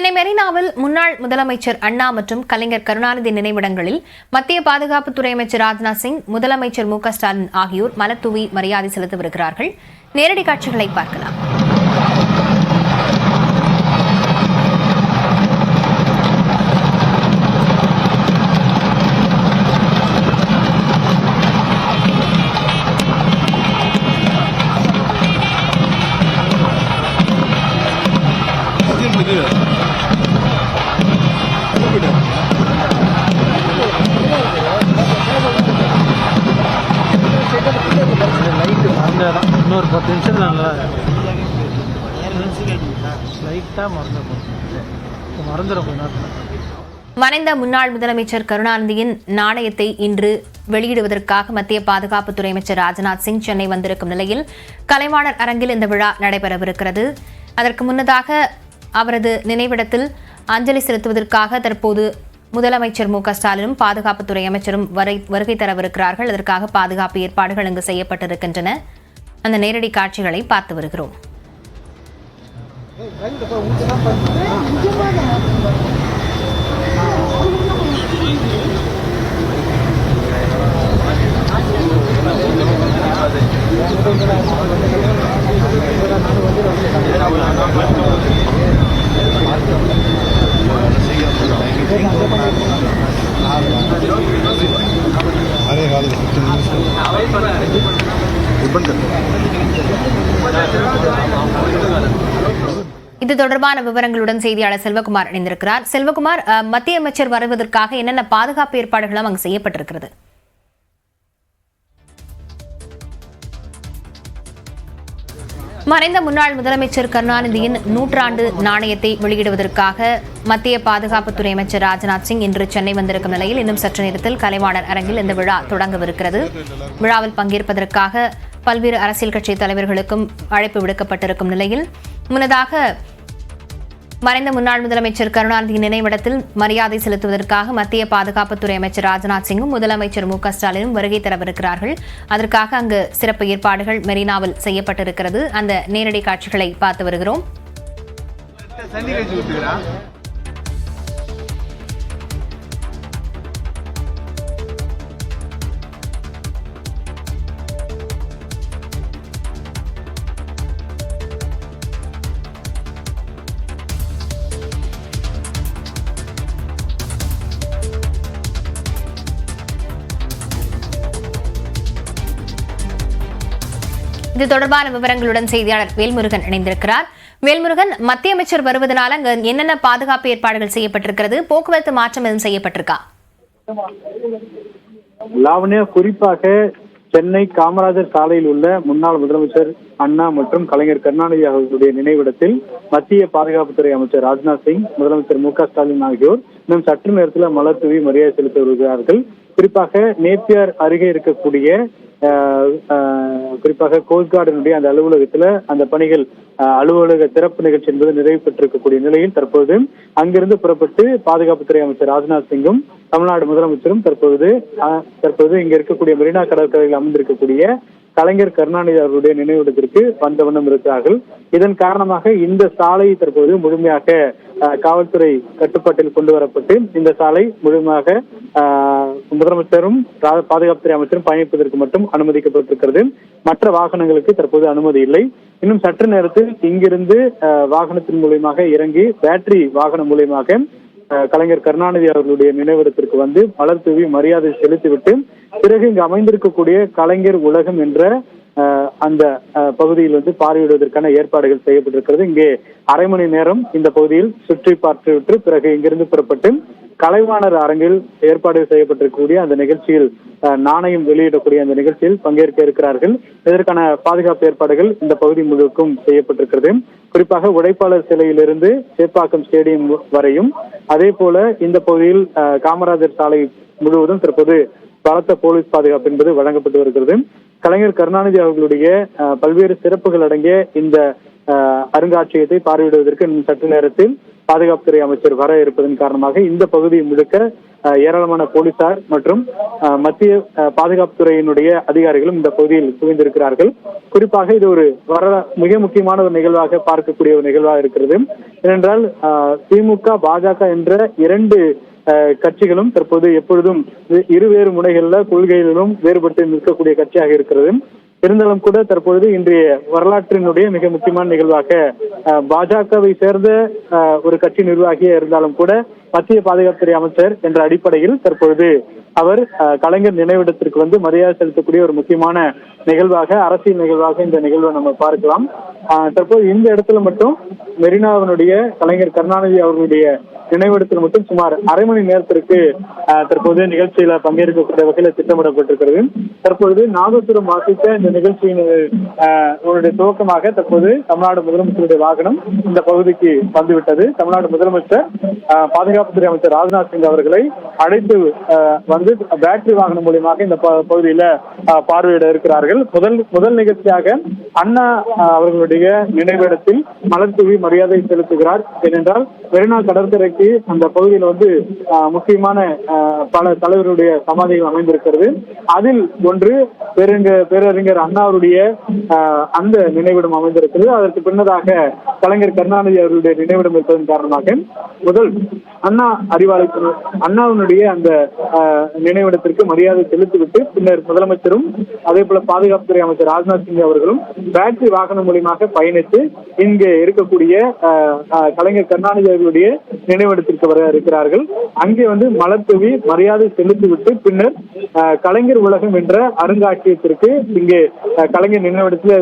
சென்னை மெரினாவில் முன்னாள் முதலமைச்சர் அண்ணா மற்றும் கலைஞர் கருணாநிதி நினைவிடங்களில் மத்திய பாதுகாப்புத்துறை அமைச்சர் ராஜ்நாத் சிங், முதலமைச்சர் மு.க.ஸ்டாலின் ஆகியோர் மலர்தூவி மரியாதை செலுத்தி வருகிறார்கள். நேரடி காட்சிகளை பார்க்கலாம். இன்னொரு 10 நிமிஷம் மறைந்த முன்னாள் முதலமைச்சர் கருணாநிதியின் நாணயத்தை இன்று வெளியிடுவதற்காக மத்திய பாதுகாப்புத்துறை அமைச்சர் ராஜ்நாத் சிங் சென்னை வந்திருக்கும் நிலையில் கலைவாணர் அரங்கில் இந்த விழா நடைபெறவிருக்கிறது. அதற்கு முன்னதாக அவரது நினைவிடத்தில் அஞ்சலி செலுத்துவதற்காக தற்போது முதலமைச்சர் மு.க.ஸ்டாலினும் பாதுகாப்புத்துறை அமைச்சரும் வருகை தரவிருக்கிறார்கள். அதற்காக பாதுகாப்பு ஏற்பாடுகள் இங்கு செய்யப்பட்டிருக்கின்றன. அந்த நேரடி காட்சிகளை பார்த்து வருகிறோம். இது தொடர்பான விவரங்களுடன் செய்தியாளர் செல்வகுமார் இணைந்திருக்கிறார். செல்வகுமார், மத்திய அமைச்சர் வருவதற்காக என்னென்ன பாதுகாப்பு ஏற்பாடுகளும் அங்கு செய்யப்பட்டிருக்கிறது? மறைந்த முன்னாள் முதலமைச்சர் கருணாநிதியின் 100 நாணயத்தை வெளியிடுவதற்காக மத்திய பாதுகாப்புத்துறை அமைச்சர் ராஜ்நாத் சிங் இன்று சென்னை வந்திருக்கும் நிலையில் இன்னும் சற்று நேரத்தில் கலைவாணர் அரங்கில் இந்த விழா தொடங்கவிருக்கிறது. விழாவில் பங்கேற்பதற்காக பல்வேறு அரசியல் கட்சி தலைவர்களுக்கும் அழைப்பு விடுக்கப்பட்டிருக்கும் நிலையில் முன்னதாக மறைந்த முன்னாள் முதலமைச்சர் கருணாநிதியின் நினைவிடத்தில் மரியாதை செலுத்துவதற்காக மத்திய பாதுகாப்புத்துறை அமைச்சர் ராஜ்நாத் சிங்கும் முதலமைச்சர் மு.க.ஸ்டாலினும் வருகை தரவிருக்கிறார்கள். அதற்காக அங்கு சிறப்பு ஏற்பாடுகள் மெரினாவில் செய்யப்பட்டிருக்கிறது. அந்த நேரடி காட்சிகளை பார்த்து வருகிறோம். இது தொடர்பான விவரங்களுடன் செய்தியாளர் வேல்முருகன் இணைந்திருக்கிறார். வேல்முருகன், மத்திய அமைச்சர் வருவதனால அங்க என்னென்ன பாதுகாப்பு ஏற்பாடுகள் செய்யப்பட்டிருக்கிறது? போக்குவரத்து மாற்றம் எதுவும் செய்யப்பட்டிருக்கா? லாவண்யா, குறிப்பாக சென்னை காமராஜர் சாலையில் உள்ள முன்னாள் முதலமைச்சர் அண்ணா மற்றும் கலைஞர் கருணாநிதி அவர்களுடைய நினைவிடத்தில் மத்திய பாதுகாப்புத்துறை அமைச்சர் ராஜ்நாத் சிங், முதலமைச்சர் மு.க.ஸ்டாலின் ஆகியோர் இன்னும் சற்று நேரத்தில் மலர் தூவி மரியாதை செலுத்தி வருகிறார்கள். குறிப்பாக நேப்பியார் அருகே இருக்கக்கூடிய குறிப்பாக கோஸ்ட்கார்டினுடைய அந்த அலுவலகத்துல அந்த பணிகள் அலுவலக திறப்பு நிகழ்ச்சி என்பது நிறைவு பெற்றிருக்கக்கூடிய நிலையில் தற்போது அங்கிருந்து புறப்பட்டு பாதுகாப்புத்துறை அமைச்சர் ராஜ்நாத் சிங்கும் தமிழ்நாடு முதலமைச்சரும் தற்போது இங்க இருக்கக்கூடிய மெரினா கடற்கரையில் அமைந்திருக்கக்கூடிய கலைஞர் கருணாநிதி அவர்களுடைய நினைவிடத்திற்கு வந்த வண்ணம் இருக்கிறார்கள். இதன் காரணமாக இந்த சாலை தற்போது முழுமையாக காவல்துறை கட்டுப்பாட்டில் கொண்டு வரப்பட்டு இந்த சாலை முழுமையாக முதலமைச்சரும் பாதுகாப்புத்துறை அமைச்சரும் பயணிப்பதற்கு மட்டும் அனுமதிக்கப்பட்டிருக்கிறது. மற்ற வாகனங்களுக்கு தற்போது அனுமதி இல்லை. இன்னும் சற்று நேரத்தில் இங்கிருந்து வாகனத்தின் மூலமாக இறங்கி பேட்டரி வாகனம் மூலமாக கலைஞர் கருணாநிதி அவர்களுடைய நினைவிடத்திற்கு வந்து மலர் தூவி மரியாதை செலுத்திவிட்டு பிறகு இங்கு அமைந்திருக்கக்கூடிய கலைஞர் உலகம் என்ற அந்த பகுதியில் வந்து பார்வையிடுவதற்கான ஏற்பாடுகள் செய்யப்பட்டிருக்கிறது. இங்கே அரை மணி நேரம் இந்த பகுதியில் சுற்றி பார்த்துவிட்டு பிறகு இங்கிருந்து புறப்பட்டு கலைவாணர் அரங்கில் ஏற்பாடு செய்யப்பட்டிருக்கக்கூடிய அந்த நிகழ்ச்சியில் நாணயம் வெளியிடக்கூடிய அந்த நிகழ்ச்சியில் பங்கேற்க இருக்கிறார்கள். இதற்கான பாதுகாப்பு ஏற்பாடுகள் இந்த பகுதி முழுவதும் செய்யப்பட்டிருக்கிறது. குறிப்பாக உழைப்பாளர் சிலையிலிருந்து சேப்பாக்கம் ஸ்டேடியம் வரையும், அதே போல இந்த பகுதியில் காமராஜர் சாலை முழுவதும் தற்போது பலத்த போலீஸ் பாதுகாப்பு என்பது வழங்கப்பட்டு வருகிறது. கலைஞர் கருணாநிதி அவர்களுடைய பல்வேறு சிறப்புகள் அடங்கிய இந்த அருங்காட்சியகத்தை பார்வையிடுவதற்கு சற்று நேரத்தில் பாதுகாப்புத்துறை அமைச்சர் வர இருப்பதன் காரணமாக இந்த பகுதியை முழுக்க ஏராளமான போலீசார் மற்றும் மத்திய பாதுகாப்புத்துறையினுடைய அதிகாரிகளும் இந்த பகுதியில் குவிந்திருக்கிறார்கள். குறிப்பாக இது ஒரு மிக முக்கியமான ஒரு நிகழ்வாக பார்க்கக்கூடிய ஒரு நிகழ்வாக இருக்கிறது. ஏனென்றால் திமுக பாஜக என்ற இரண்டு கட்சிகளும் தற்போது எப்பொழுதும் இருவேறு முனைகள்ல கொள்கைகளிலும் வேறுபட்டு நிற்கக்கூடிய கட்சியாக இருக்கிறது. இருந்தாலும் கூட தற்பொழுது இன்றைய வரலாற்றினுடைய மிக முக்கியமான நிகழ்வாக பாஜகவை சேர்ந்த ஒரு கட்சி நிர்வாகியா இருந்தாலும் கூட மத்திய பாதுகாப்புத்துறை அமைச்சர் என்ற அடிப்படையில் தற்பொழுது அவர் கலைஞர் நினைவிடத்திற்கு மரியாதை செலுத்தக்கூடிய ஒரு முக்கியமான நிகழ்வாக, அரசியல் நிகழ்வாக இந்த நிகழ்வை நம்ம பார்க்கலாம். தற்போது இந்த இடத்துல மட்டும் மெரினாவினுடைய கலைஞர் கருணாநிதி அவர்களுடைய நினைவிடத்தில் மட்டும் சுமார் அரை மணி நேரத்திற்கு தற்போது நிகழ்ச்சியில பங்கேற்கக்கூடிய வகையில் திட்டமிடப்பட்டிருக்கிறது. தற்பொழுது நாதசுரம் வாசித்த இந்த நிகழ்ச்சியின் துவக்கமாக தற்போது தமிழ்நாடு முதலமைச்சருடைய வாகனம் இந்த பகுதிக்கு வந்துவிட்டது. தமிழ்நாடு முதலமைச்சர் பாதுகாப்புத்துறை அமைச்சர் ராஜ்நாத் சிங் அவர்களை அழைத்து பேட்டரி வாகனம் மூலியமாக இந்த பகுதியில பார்வையிட இருக்கிறார்கள். முதல் நிகழ்ச்சியாக அண்ணா அவர்களுடைய நினைவிடத்தில் மலர் தூவி மரியாதை செலுத்துகிறார். ஏனென்றால் மெரினா கடற்கரைக்கு அந்த பகுதியில் முக்கியமான பல தலைவருடைய சமாதிகள் அமைந்திருக்கிறது. அதில் ஒன்று பேரறிஞர் அண்ணாவுடைய அந்த நினைவிடம் அமைந்திருக்கிறது. அதற்கு பின்னதாக கலைஞர் கருணாநிதி அவர்களுடைய நினைவிடம் இருப்பதன் காரணமாக முதல் அண்ணா அண்ணாவினுடைய அந்த நினைவிடத்திற்கு மரியாதை செலுத்திவிட்டு பின்னர் முதலமைச்சரும் அதே போல பாதுகாப்புத்துறை அமைச்சர் ராஜ்நாத் சிங் அவர்களும் பேட்டரி வாகனம் மூலமாக பயணித்து இங்கே இருக்கக்கூடிய கலைஞர் கருணாநிதி அவர்களுடைய நினைவிடத்திற்கு வர இருக்கிறார்கள். அங்கே மலர் தூவி மரியாதை செலுத்திவிட்டு பின்னர் கலைஞர் உலகம் என்ற அருங்காட்சியகத்திற்கு இங்கே கலைஞர் நினைவிடத்தில்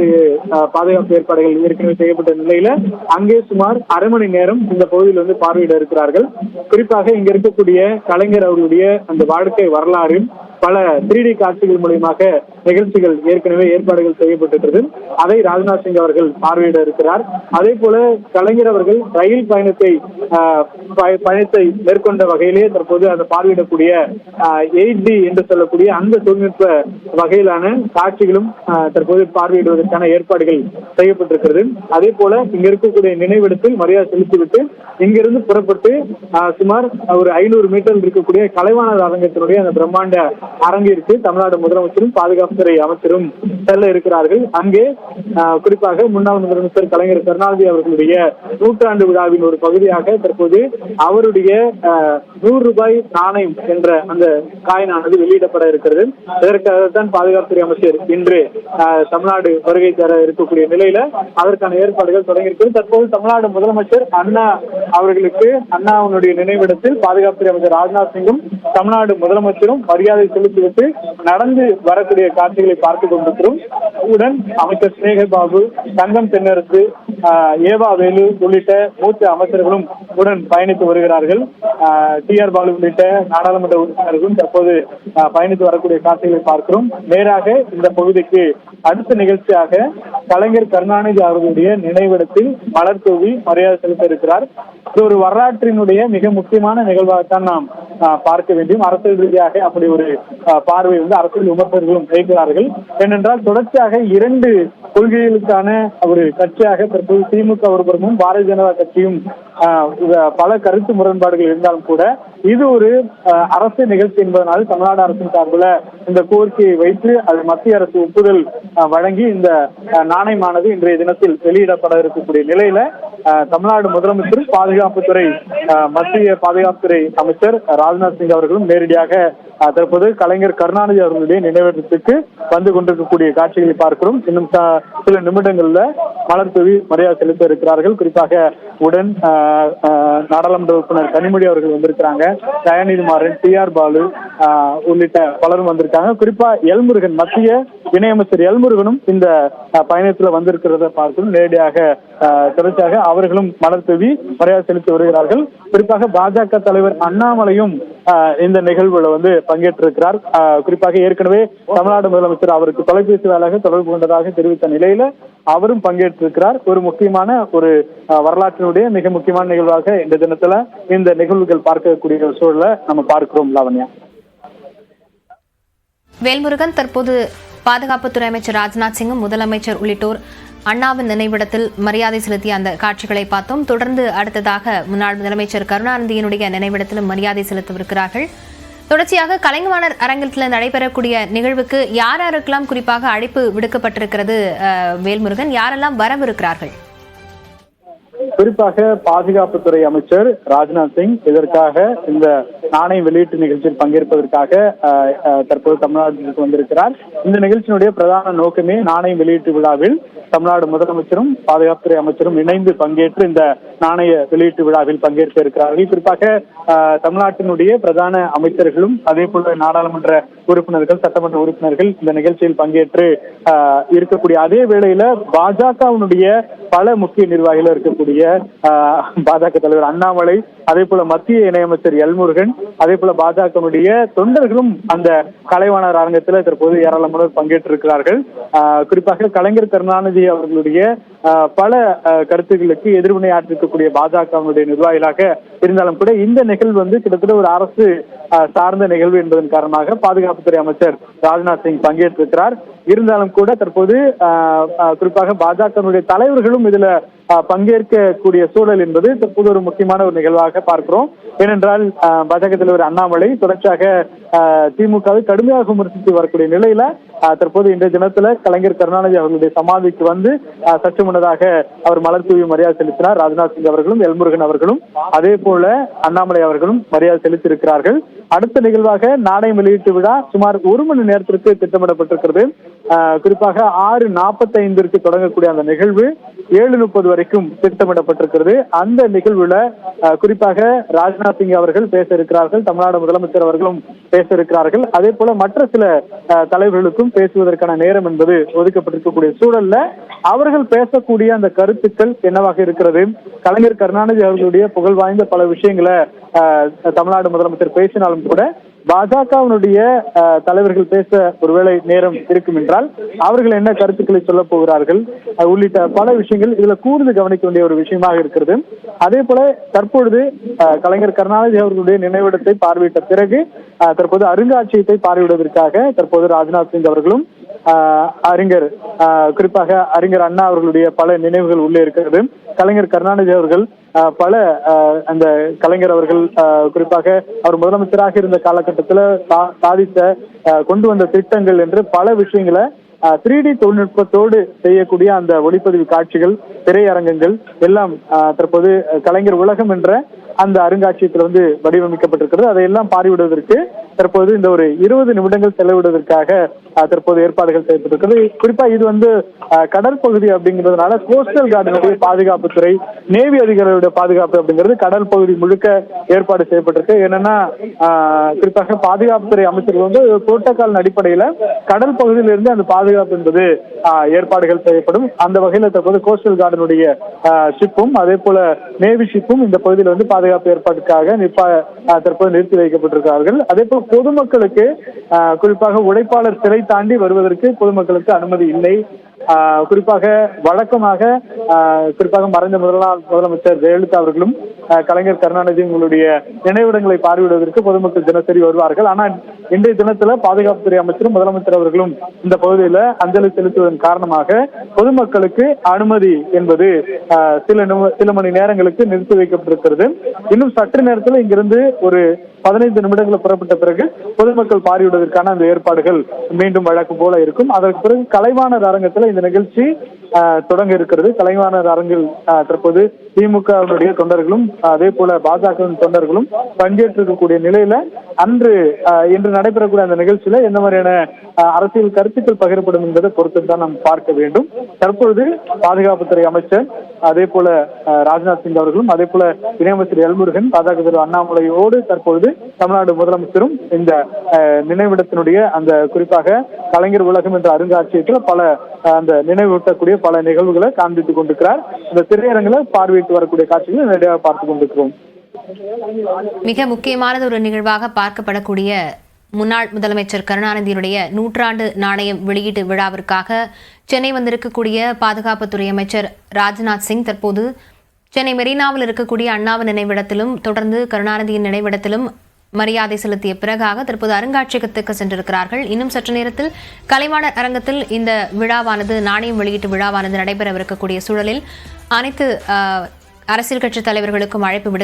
பாதுகாப்பு ஏற்பாடுகள் ஏற்கனவே செய்யப்பட்ட நிலையில அங்கே சுமார் அரை மணி நேரம் இந்த பகுதியில் பார்வையிட இருக்கிறார்கள். குறிப்பாக இங்க இருக்கக்கூடிய கலைஞர் அவர்களுடைய அந்த வாழ்க்கை வரலாறு பல 3D காட்சிகள் மூலமாக நிகழ்ச்சிகள் ஏற்கனவே ஏற்பாடுகள் செய்யப்பட்டிருக்கிறது. அதை ராஜ்நாத் சிங் அவர்கள் பார்வையிட இருக்கிறார். அதே போல கலைஞர் அவர்கள் ரயில் பயணத்தை மேற்கொண்ட வகையிலே தற்போது அந்த பார்வையிடக்கூடிய 8D என்று சொல்லக்கூடிய அந்த தொழில்நுட்ப வகையிலான காட்சிகளும் தற்போது பார்வையிடுவதற்கான ஏற்பாடுகள் செய்யப்பட்டிருக்கிறது. அதே போல இங்க இருக்கக்கூடிய நினைவிடத்தில் மரியாதை செலுத்திவிட்டு இங்கிருந்து புறப்பட்டு சுமார் ஒரு 500 மீட்டர் இருக்கக்கூடிய கலைவாணர் அரங்கத்தினுடைய அந்த பிரம்மாண்ட அரங்கிற்கு தமிழ்நாடு முதலமைச்சரும் பாதுகாப்புத்துறை அமைச்சரும் செல்ல இருக்கிறார்கள். அங்கே குறிப்பாக முன்னாள் முதலமைச்சர் கலைஞர் கருணாநிதி அவர்களுடைய 100ஆண்டு விழாவின் ஒரு பகுதியாக தற்போது அவருடைய 100 ரூபாய் நாணயம் என்ற அந்த காயினானது வெளியிடப்பட இருக்கிறது. இதற்காகத்தான் பாதுகாப்புத்துறை அமைச்சர் இன்று தமிழ்நாடு வருகை தர இருக்கக்கூடிய நிலையில அதற்கான ஏற்பாடுகள் தொடங்கியிருக்கிறது. தற்போது தமிழ்நாடு முதலமைச்சர் அண்ணா அவர்களுக்கு அண்ணாவுடைய நினைவிடத்தில் பாதுகாப்புத்துறை அமைச்சர் ராஜ்நாத் சிங்கும் தமிழ்நாடு முதலமைச்சரும் மரியாதை செலுத்திவிட்டு நடந்து வரக்கூடிய காட்சிகளை பார்த்துக் கொண்டிருக்கிறோம். உடன் அமைச்சர் ஸ்னேகர் பாபு, தங்கம் தென்னரசு, ஏவா வேலு உள்ளிட்ட மூத்த அமைச்சர்களும் உடன் பயணித்து வருகிறார்கள். TR பாலு உள்ளிட்ட நாடாளுமன்ற உறுப்பினர்களும் தற்போது பயணித்து வரக்கூடிய காட்சிகளை பார்க்கிறோம். நேராக இந்த பகுதிக்கு அடுத்த நிகழ்ச்சியாக கலைஞர் கருணாநிதி அவர்களுடைய நினைவிடத்தில் மலர் தூவி மரியாதை செலுத்த இருக்கிறார். இது ஒரு வரலாற்றினுடைய மிக முக்கியமான நிகழ்வாகத்தான் நாம் பார்க்க வேண்டும். அரசியல் ரீதியாக அப்படி ஒரு பார்வை அரசியல் விமர்சகர்களும் வைக்கிறார்கள். ஏனென்றால் தொடர்ச்சியாக 2 கொள்கைகளுக்கான ஒரு கட்சியாக தற்போது திமுக ஒருபுறமும் பாரதிய ஜனதா கட்சியும் பல கருத்து முரண்பாடுகள் இருந்தாலும் கூட இது ஒரு அரசு நிகழ்ச்சி என்பதனால் தமிழ்நாடு அரசின் சார்பில் இந்த கோரிக்கையை வைத்து அது மத்திய அரசு ஒப்புதல் வழங்கி இந்த நாணயமானது இன்றைய தினத்தில் வெளியிடப்பட இருக்கக்கூடிய நிலையில தமிழ்நாடு முதலமைச்சர் பாதுகாப்புத்துறை மத்திய பாதுகாப்புத்துறை அமைச்சர் ராஜ்நாத் சிங் அவர்களும் நேரடியாக தற்போது கலைஞர் கருணாநிதி அவர்களுடைய நினைவிடத்துக்கு வந்து கொண்டிருக்கக்கூடிய காட்சிகளை பார்க்கிறோம். இன்னும் சில நிமிடங்கள்ல மலர் தூவி மரியாதை செலுத்த இருக்கிறார்கள். குறிப்பாக உடன் நாடாளுமன்ற உறுப்பினர் கனிமொழி அவர்கள் வந்திருக்கிறாங்க, தயாநிதி மாறன், TR பாலு உள்ளிட்ட பலரும் வந்திருக்காங்க. குறிப்பா எல்முருகன், மத்திய இணையமைச்சர் எல்முருகனும் இந்த பயணத்துல வந்திருக்கிறத பார்க்கிறோம். நேரடியாக தொடர்ச்சியாக அவர்களும் மலர் தூவி மரியாதை செலுத்தி வருகிறார்கள். குறிப்பாக பாஜக தலைவர் அண்ணாமலையும் இந்த நிகழ்வுல பங்கேற்றிருக்கிறார். குறிப்பாக ஏற்கனவே தமிழ்நாடு முதலமைச்சர் அவருக்கு தொலைபேசி வாயிலாக தொடர்பு கொண்டதாக தெரிவித்த நிலையில அவரும் பங்கேற்றிருக்கிறார். ஒரு முக்கியமான ஒரு வரலாற்றினுடைய மிக முக்கியமான நிகழ்வாக இந்த தினத்துல இந்த நிகழ்வுகள் பார்க்கக்கூடிய சூழல நம்ம பார்க்கிறோம். லாவண்யா. வேல்முருகன், தற்போது பாதுகாப்புத்துறை அமைச்சர் ராஜ்நாத் சிங்கும் முதலமைச்சர் உள்ளிட்டோர் அண்ணாவின் நினைவிடத்தில் மரியாதை செலுத்திய அந்த காட்சிகளை பார்த்தோம். தொடர்ந்து அடுத்ததாக முன்னாள் முதலமைச்சர் கருணாநிதியினுடைய நினைவிடத்திலும் மரியாதை செலுத்தவிருக்கிறார்கள். தொடர்ச்சியாக கலைஞர் அரங்கத்தில் நடைபெறக்கூடிய நிகழ்வுக்கு யார் யாருக்கெல்லாம் குறிப்பாக அழைப்பு விடுக்கப்பட்டிருக்கிறது? வேல்முருகன், யாரெல்லாம் வரவிருக்கிறார்கள்? குறிப்பாக பாதுகாப்புத்துறை அமைச்சர் ராஜ்நாத் சிங் இதற்காக இந்த நாணய வெளியீட்டு நிகழ்ச்சியில் பங்கேற்பதற்காக தற்போது தமிழ்நாட்டிற்கு வந்திருக்கிறார். இந்த நிகழ்ச்சியினுடைய பிரதான நோக்கமே நாணய வெளியீட்டு விழாவில் தமிழ்நாடு முதலமைச்சரும் பாதுகாப்புத்துறை அமைச்சரும் இணைந்து பங்கேற்று இந்த நாணய வெளியீட்டு விழாவில் பங்கேற்க இருக்கிறார்கள். குறிப்பாக தமிழ்நாட்டினுடைய பிரதான அமைச்சர்களும் அதே போல நாடாளுமன்ற உறுப்பினர்கள், சட்டமன்ற உறுப்பினர்கள் இந்த நிகழ்ச்சியில் பங்கேற்று இருக்கக்கூடிய அதே வேளையில பாஜகவினுடைய பல முக்கிய நிர்வாகிகள் இருக்கக்கூடிய பாஜக தலைவர் அண்ணாமலை, அதே போல மத்திய இணையமைச்சர் எல்முருகன், அதே போல பாஜகவுடைய தொண்டர்களும் அந்த கலைவாணர் அரங்கத்தில் தற்போது ஏராளமானோர் பங்கேற்றிருக்கிறார்கள். குறிப்பாக கலைஞர் கருணாநிதி அவர்களுடைய பல கருத்துக்களுக்கு எதிர்வினை ஆற்றிருக்கக்கூடிய பாஜகவினுடைய நிர்வாகிகளாக இருந்தாலும் கூட இந்த நிகழ்வு கிட்டத்தட்ட ஒரு அரசு சார்ந்த நிகழ்வு என்பதன் காரணமாக பாதுகாப்புத்துறை அமைச்சர் ராஜ்நாத் சிங் பங்கேற்றிருக்கிறார். இருந்தாலும் கூட தற்போது குறிப்பாக பாஜகவினுடைய தலைவர்களும் இதுல பங்கேற்கக்கூடிய சூழல் என்பது தற்போது ஒரு முக்கியமான ஒரு நிகழ்வாக பார்க்கிறோம். ஏனென்றால் பாஜக தலைவர் அண்ணாமலை தொடர்ச்சியாக திமுகவை கடுமையாக விமர்சித்து வரக்கூடிய நிலையில தற்போது இன்றைய தினத்துல கலைஞர் கருணாநிதி அவர்களுடைய சமாதிக்கு வந்து சற்று முன்னதாக அவர் மலர் தூவி மரியாதை செலுத்தினார். ராஜ்நாத் சிங் அவர்களும் எல்முருகன் அவர்களும் அதே போல அண்ணாமலை அவர்களும் மரியாதை செலுத்தியிருக்கிறார்கள். அடுத்த நிகழ்வாக நாணய வெளியீட்டு விழா சுமார் 1 மணி நேரத்திற்கு திட்டமிடப்பட்டிருக்கிறது. குறிப்பாக 6:45 தொடங்கக்கூடிய அந்த நிகழ்வு 7:30 வரைக்கும் திட்டமிடப்பட்டிருக்கிறது. அந்த நிகழ்வுல குறிப்பாக ராஜ்நாத் சிங் அவர்கள் பேச இருக்கிறார்கள், தமிழ்நாடு முதலமைச்சர் அவர்களும் பேச இருக்கிறார்கள். அதே போல மற்ற சில தலைவர்களுக்கும் பேசுவதற்கான நேரம் என்பது ஒதுக்கப்பட்டிருக்கக்கூடிய சூழல்ல அவர்கள் பேசக்கூடிய அந்த கருத்துக்கள் என்னவாக இருக்கிறது? கலைஞர் கருணாநிதி அவர்களுடைய புகழ் வாய்ந்த பல விஷயங்களை தமிழ்நாடு முதலமைச்சர் பேசினாலும் கூட பாஜகவினுடைய தலைவர்கள் பேச ஒருவேளை நேரம் இருக்கும் என்றால் அவர்கள் என்ன கருத்துக்களை சொல்ல போகிறார்கள் உள்ளிட்ட பல விஷயங்கள் இதுல கூர்ந்து கவனிக்க வேண்டிய ஒரு விஷயமாக இருக்கிறது. அதே போல தற்பொழுது கலைஞர் கருணாநிதி அவர்களுடைய நினைவிடத்தை பார்வையிட்ட பிறகு தற்போது அருங்காட்சியகத்தை பார்வையிடுவதற்காக தற்போது ராஜ்நாத் சிங் அவர்களும் குறிப்பாக அறிஞர் அண்ணா அவர்களுடைய பல நினைவுகள் உள்ளே இருக்கிறது. கலைஞர் கருணாநிதி அவர்கள் பல அந்த கலைஞர் அவர்கள் குறிப்பாக அவர் முதலமைச்சராக இருந்த காலகட்டத்தில் சாதித்த கொண்டு வந்த திட்டங்கள் என்று பல விஷயங்களை 3D தொழில்நுட்பத்தோடு செய்யக்கூடிய அந்த ஒளிப்பதிவு காட்சிகள், திரையரங்கங்கள் எல்லாம் தற்போது கலைஞர் உலகம் என்ற அந்த அருங்காட்சியகத்தில் வடிவமைக்கப்பட்டிருக்கிறது. அதையெல்லாம் பார்வையிடுவதற்கு தற்போது இந்த ஒரு 20 நிமிடங்கள் செலவிடுவதற்காக தற்போது ஏற்பாடுகள் செய்யப்பட்டிருக்கிறது. குறிப்பா இது கடல் பகுதி அப்படிங்கிறதுனால கோஸ்டல் கார்டனுடைய பாதுகாப்புத்துறை, நேவி அதிகாரிகளுடைய பாதுகாப்பு அப்படிங்கிறது கடல் பகுதி முழுக்க ஏற்பாடு செய்யப்பட்டிருக்கு. என்னன்னா குறிப்பாக பாதுகாப்புத்துறை அமைச்சர்கள் புரோட்டோகால் அடிப்படையில கடல் பகுதியிலிருந்து அந்த பாதுகாப்பு என்பது ஏற்பாடுகள் செய்யப்படும். அந்த வகையில் தற்போது கோஸ்டல் கார்டனுடைய ஷிப்பும் அதே போல நேவி ஷிப்பும் இந்த பகுதியில் பாதுகாப்பு ஏற்பாட்டுக்காக தற்போது நிறுத்தி வைக்கப்பட்டிருக்கிறார்கள். அதே போல பொதுமக்களுக்கு குறிப்பாக உழைப்பாளர் சிறை தாண்டி வருவதற்கு பொதுமக்களுக்கு அனுமதி இல்லை. குறிப்பாக வழக்கமாக குறிப்பாக மறைந்த முதலமைச்சர் ஜெயலலிதா அவர்களும் கலைஞர் கருணாநிதி உங்களுடைய நினைவிடங்களை பார்வையிடுவதற்கு பொதுமக்கள் தினசரி வருவார்கள். ஆனால் இன்றைய தினத்துல பாதுகாப்புத்துறை அமைச்சரும் முதலமைச்சர் அவர்களும் இந்த பகுதியில அஞ்சலி செலுத்துவதன் காரணமாக பொதுமக்களுக்கு அனுமதி என்பது சில மணி நேரங்களுக்கு நிறுத்தி வைக்கப்பட்டிருக்கிறது. இன்னும் சற்று நேரத்தில் இங்கிருந்து ஒரு 15 நிமிடங்கள் புறப்பட்ட பிறகு பொதுமக்கள் பார்வையிடுவதற்கான அந்த ஏற்பாடுகள் மீண்டும் வழக்கம் போல இருக்கும். அதற்கு பிறகு கலைவாணர் அரங்கத்தில் இந்த நிகழ்ச்சி தொடங்க இருக்கிறது. கலைவாணர் அரங்கில் தற்போது திமுகவினுடைய தொண்டர்களும் அதே போல பாஜகவின் தொண்டர்களும் பங்கேற்றிருக்கக்கூடிய நிலையில இன்று நடைபெறக்கூடிய அந்த நிகழ்ச்சியில எந்த மாதிரியான அரசியல் கருத்துக்கள் பகிரப்படும் என்பதை பொறுத்து தான் நாம் பார்க்க வேண்டும். தற்பொழுது பாதுகாப்புத்துறை அமைச்சர் அதே போல ராஜ்நாத் சிங் அவர்களும் அதே போல இணையமைச்சர் எல்முருகன், பாஜக தலைவர் அண்ணாமலையோடு தற்பொழுது தமிழ்நாடு முதலமைச்சரும் இந்த நினைவிடத்தினுடைய அந்த குறிப்பாக கலைஞர் உலகம் என்ற அருங்காட்சியகத்தில் பல அந்த நினைவூட்டக்கூடிய பல நிகழ்வுகளை காண்பித்துக் கொண்டிருக்கிறார். இந்த திரையரங்களை பார்வையிட்டு வரக்கூடிய காட்சிகளை நேரடியாக பார்த்துக் கொண்டிருக்கிறோம். மிக முக்கியமானது ஒரு நிகழ்வாக பார்க்கப்படக்கூடிய முன்னாள் முதலமைச்சர் கருணாநிதியினுடைய 100ஆண்டு நாணயம் வெளியீட்டு விழாவிற்காக சென்னை வந்திருக்கக்கூடிய பாதுகாப்புத்துறை அமைச்சர் ராஜ்நாத் சிங் தற்போது சென்னை மெரினாவில் இருக்கக்கூடிய அண்ணாவின் நினைவிடத்திலும் தொடர்ந்து கருணாநிதியின் நினைவிடத்திலும் மரியாதை செலுத்திய பிறகாக தற்போது அருங்காட்சியகத்துக்கு சென்றிருக்கிறார்கள். இன்னும் சற்று நேரத்தில் கலைவாணர் அரங்கத்தில் இந்த விழாவானது, நாணயம் வெளியீட்டு விழாவானது நடைபெறவிருக்கக்கூடிய சூழலில் அனைத்து அரசியல் கட்சித் தலைவர்களுக்கும் அழைப்பு விடுக்க